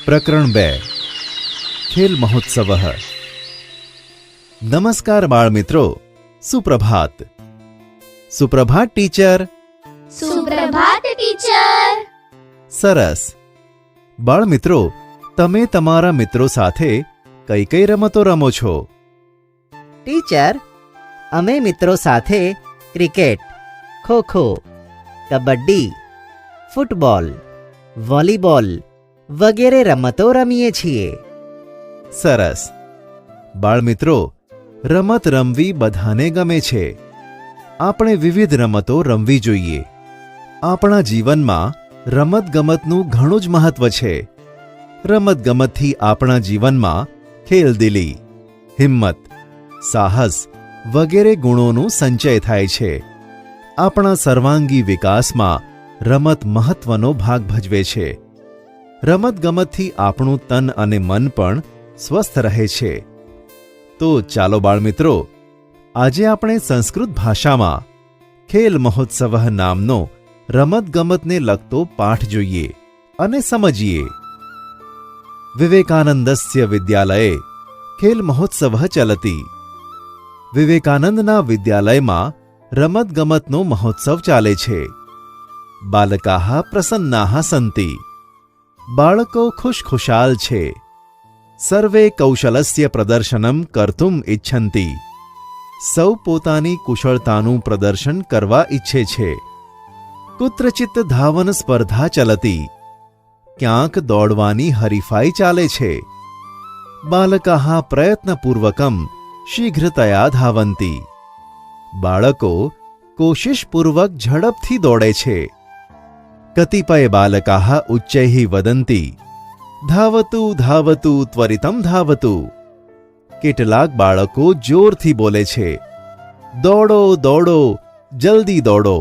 પ્રકરણ 2 ખેલ મહોત્સવ. નમસ્કાર બાળ મિત્રો, સુપ્રભાત. સુપ્રભાત ટીચર. સુપ્રભાત ટીચર. સરસ. બાળ મિત્રો, તમે તમારા મિત્રો સાથે કઈ કઈ રમતો રમો છો? ટીચર, અમે મિત્રો સાથે cricket, kho kho, kabaddi, football, volleyball વગેરે રમતો રમીએ છીએ. સરસ. બાળ મિત્રો, રમત રમવી બધાને ગમે છે. આપણે વિવિધ રમતો રમવી જોઈએ. આપણા જીવનમાં રમતગમતનું ઘણું જ મહત્વ છે. રમતગમતથી આપણા જીવનમાં ખેલદિલી, હિંમત, સાહસ વગેરે ગુણોનું સંચય થાય છે. આપણા સર્વાંગી વિકાસમાં રમત મહત્વનો ભાગ ભજવે છે. રમતગમતથી આપણું તન અને મન પણ સ્વસ્થ રહે છે. તો ચાલો બાળમિત્રો, આજે આપણે સંસ્કૃત ભાષામાં ખેલ મહોત્સવ નામનો રમતગમતને લગતો પાઠ જોઈએ અને સમજીએ. વિવેકાનંદસ્ય વિદ્યાલયે ખેલ મહોત્સવ ચલતી. વિવેકાનંદના વિદ્યાલયમાં રમતગમતનો મહોત્સવ ચાલે છે. બાલકાઃ પ્રસન્નાઃ સંતિ. બાળકો ખુશખુશાલ છે. સર્વે કૌશલસ્ય પ્રદર્શનમ કર્તુમ ઇચ્છન્તિ. સૌ પોતાની કુશળતાનું પ્રદર્શન કરવા ઈચ્છે છે. કુત્રચિત ધાવન સ્પર્ધા ચલતી. ક્યાંક દોડવાની હરીફાઈ ચાલે છે. બાલકાઃ પ્રયત્નપૂર્વકમ શીઘ્રતયા ધાવંતિ. બાળકો કોશિશપૂર્વક ઝડપથી દોડે છે. કતિપય બાલકાઃ ઉચ્ચૈઃ વદન્તિ, ધાવતુ ધાવતુ ત્વરિતમ ધાવતુ. કેટલાક બાળકો જોરથી બોલે છે, દોડો દોડો, જલ્દી દોડો.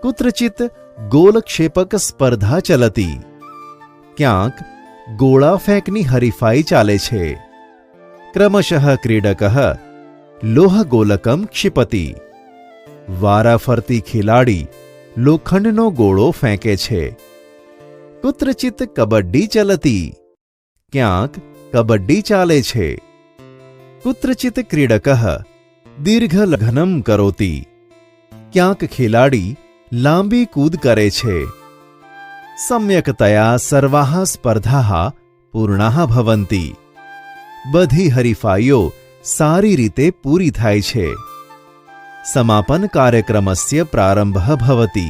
કુત્રચિત ગોલક્ષેપક સ્પર્ધા ચલતી. ક્યાંક ગોળા ફેંકની હરીફાઈ ચાલે છે. ક્રમશઃ ક્રીડકઃ લોહગોલકમ ક્ષિપતિ. વારાફરતી ખેલાડી લોખંડનો ગોળો ફેંકે છે. કુત્રચિત કબડ્ડી ચલતી. ક્યાંક કબડ્ડી ચાલે છે. કુત્રચિત ક્રીડકઃ દીર્ઘલઘનમ કરોતિ. ક્યાંક ખેલાડી લાંબી કૂદ કરે છે. સમ્યકતયા સર્વાઃ સ્પર્ધાઃ પૂર્ણાઃ ભવન્તિ. બધી હરીફાઈઓ સારી રીતે પૂરી થાય છે. સમાપન કાર્યક્રમસ્ય પ્રારંભઃ ભવતિ.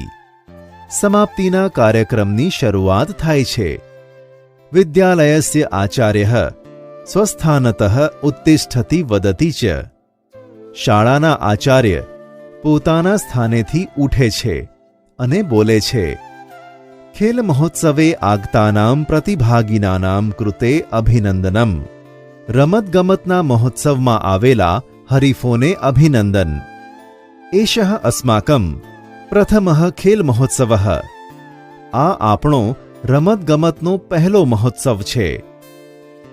સમાપ્તિના કાર્યક્રમની શરૂઆત થાય છે. વિદ્યાલયસ્ય આચાર્યઃ સ્વસ્થાનતઃ ઉત્તિષ્ઠતિ વદતિ ચ. શાળાના આચાર્ય પોતાના સ્થાનેથી ઉઠે છે અને બોલે છે, ખેલ મહોત્સવે આગતાનામ પ્રતિભાગિનાનામ કૃતે અભિનંદનમ. રમતગમતના મહોત્સવમાં આવેલા હરીફોને અભિનંદન. એષઃ અસ્માકં પ્રથમઃ ખેલ મહોત્સવઃ. આ આપણો રમતગમતનો પહેલો મહોત્સવ છે.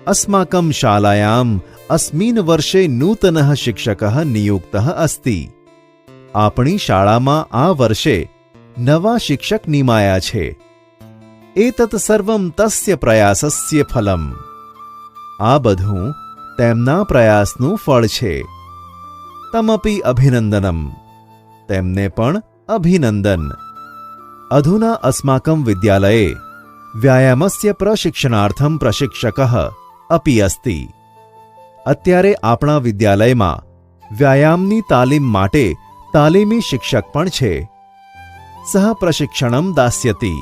અસ્માકં શાલાયામ અસ્મિન વર્ષે નૂતનઃ શિક્ષકઃ નિયુક્તઃ અસ્તિ. આપણી શાળામાં આ વર્ષે નવા શિક્ષક નિમાયા છે. એતત સર્વં તસ્ય પ્રયાસસ્ય ફલમ. આ બધું તેમના પ્રયાસનું ફળ છે. તમપી અભિનંદનમ. તેમને પણ અભિનંદન. અધુના અસ્માકં વિદ્યાલયે વ્યાયામસ્ય પ્રશિક્ષણાર્થમ પ્રશિક્ષકઃ અપી અસ્તિ. અત્યારે આપણા વિદ્યાલયમાં વ્યાયામની તાલીમ માટે તાલીમી શિક્ષક પણ છે. સહ પ્રશિક્ષણમ દાસ્યતિ.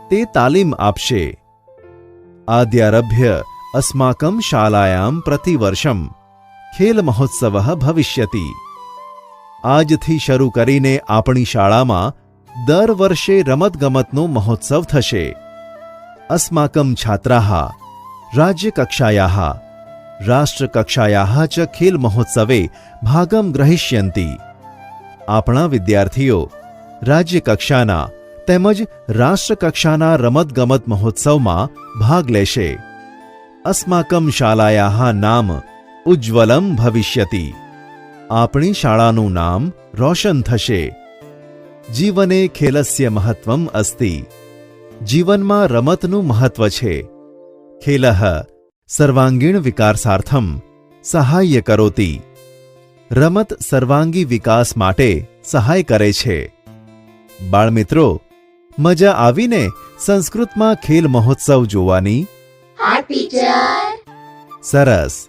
તે તાલીમ આપશે. આદ્યારભ્ય અસ્માકં શાલાયામ પ્રતિવર્ષમ ખેલ મહોત્સવ ભવિષ્યતિ. આજથી શરૂ કરીને આપણી શાળામાં દર વર્ષે રમતગમતનો મહોત્સવ થશે. અસ્માકં છાત્રાઃ રાજ્યકક્ષાયાઃ રાષ્ટ્રકક્ષાયાઃ ચ ખેલ મહોત્સવે ભાગમ ગ્રહિષ્યન્તિ. આપણા વિદ્યાર્થીઓ રાજ્યકક્ષાના તેમજ રાષ્ટ્રકક્ષાના રમતગમત મહોત્સવમાં ભાગ લેશે. અસ્માકં શાલાયાઃ નામ ઉજ્જવલમ ભવિષ્યતિ. આપણી શાળાનું નામ રોશન થશે. જીવને ખેલસ્ય મહત્વમ અસ્તિ. જીવનમાં રમતનું મહત્વ છે. ખેલઃ સર્વાંગીણ વિકાસાર્થમ સહાય કરોતિ. રમત સર્વાંગી વિકાસ માટે સહાય કરે છે. બાળમિત્રો, મજા આવીને સંસ્કૃતમાં ખેલ મહોત્સવ જોવાની? હા ટીચર. સરસ.